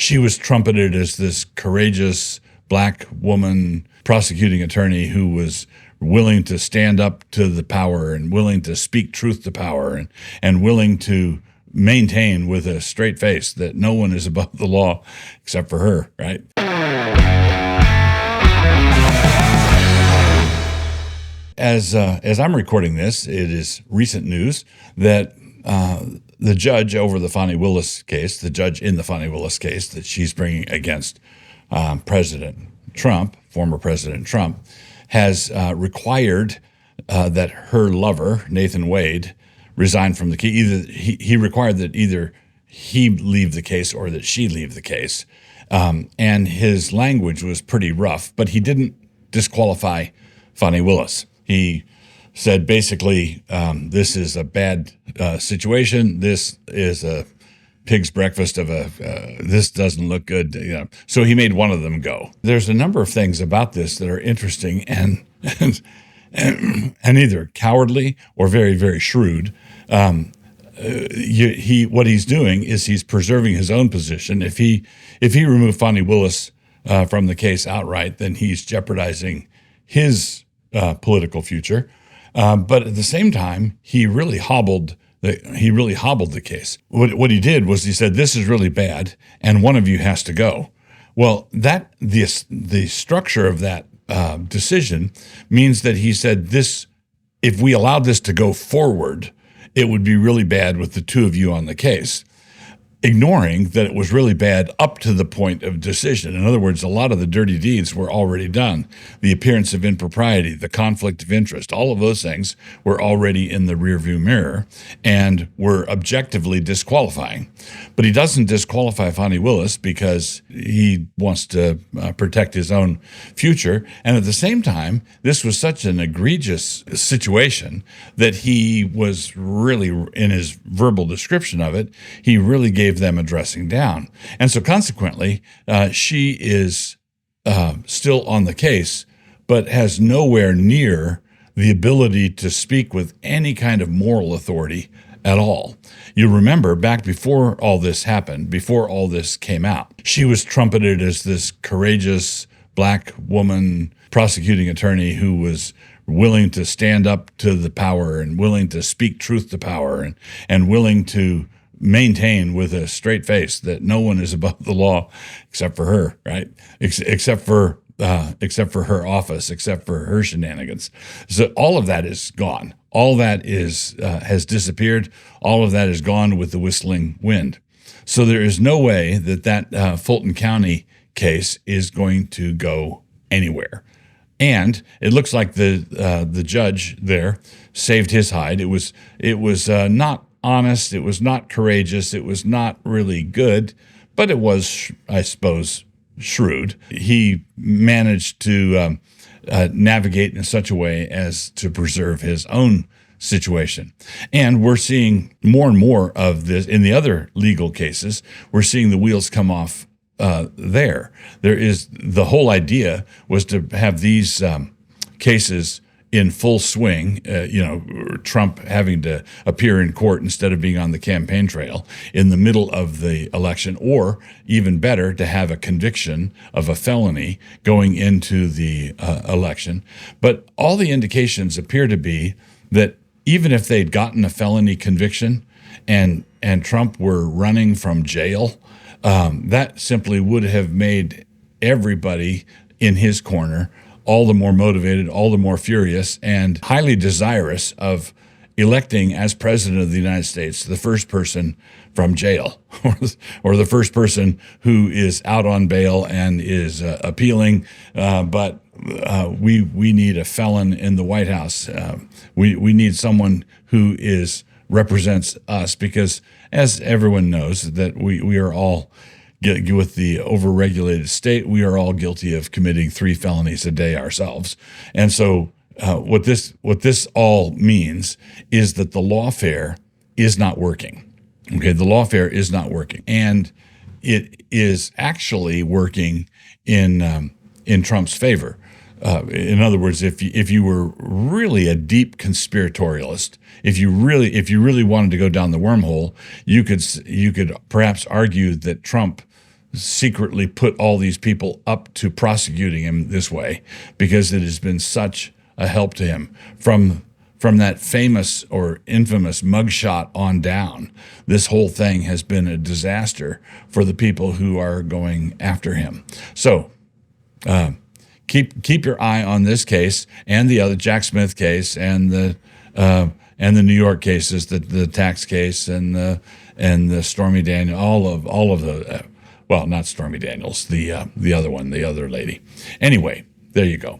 She was trumpeted as this courageous black woman prosecuting attorney who was willing to stand up to the power and willing to speak truth to power and willing to maintain with a straight face that no one is above the law except for her, right? As I'm recording this, it is recent news that the judge over the Fanni Willis case, the judge in the Fanni Willis case that she's bringing against President Trump, former President Trump, has required that her lover, Nathan Wade, resign from the case. He required that either he leave the case or that she leave the case. And his language was pretty rough, but he didn't disqualify Fanni Willis. He said basically, this is a bad situation. This is a pig's breakfast of this doesn't look good. So he made one of them go. There's a number of things about this that are interesting and either cowardly or very, very shrewd. What he's doing is he's preserving his own position. If he removed Fanni Willis from the case outright, then he's jeopardizing his political future. But at the same time, he really hobbled the case. What he did was he said, "This is really bad, and one of you has to go." Well, the structure of that decision means that he said this: if we allowed this to go forward, it would be really bad with the two of you on the case, ignoring that it was really bad up to the point of decision. In other words, a lot of the dirty deeds were already done. The appearance of impropriety, the conflict of interest, all of those things were already in the rearview mirror and were objectively disqualifying. But he doesn't disqualify Fanni Willis because he wants to protect his own future. And at the same time, this was such an egregious situation that he was really, in his verbal description of it, he really gave them a dressing down. And so consequently, she is still on the case, but has nowhere near the ability to speak with any kind of moral authority at all. You remember back before all this happened, before all this came out, she was trumpeted as this courageous black woman prosecuting attorney who was willing to stand up to the power and willing to speak truth to power and willing to maintain with a straight face that no one is above the law except for her, right? Except for her office, except for her shenanigans. So all of that is gone. All that has disappeared. All of that is gone with the whistling wind. So there is no way that Fulton County case is going to go anywhere. And it looks like the judge there saved his hide. It was not honest, it was not courageous, it was not really good, but it was, I suppose, shrewd. He managed to navigate in such a way as to preserve his own situation. And we're seeing more and more of this in the other legal cases. We're seeing the wheels come off there. The whole idea was to have these cases in full swing, Trump having to appear in court instead of being on the campaign trail in the middle of the election, or even better, to have a conviction of a felony going into the election. But all the indications appear to be that even if they'd gotten a felony conviction and Trump were running from jail, that simply would have made everybody in his corner all the more motivated, all the more furious, and highly desirous of electing as president of the United States the first person from jail or the first person who is out on bail and is appealing. But we need a felon in the White House. We need someone who represents us, because as everyone knows that we are all, with the overregulated state, we are all guilty of committing 3 felonies a day ourselves. And so what this all means is that the lawfare is not working. Okay, the lawfare is not working. And it is actually working in Trump's favor. In other words, if you were really a deep conspiratorialist, if you really wanted to go down the wormhole, you could perhaps argue that Trump secretly put all these people up to prosecuting him this way, because it has been such a help to him from that famous or infamous mugshot on down. This whole thing has been a disaster for the people who are going after him. So keep your eye on this case and the other Jack Smith case and the New York cases, the tax case and the Stormy Daniels, all of the well, not Stormy Daniels, the other one, the other lady. Anyway, there you go.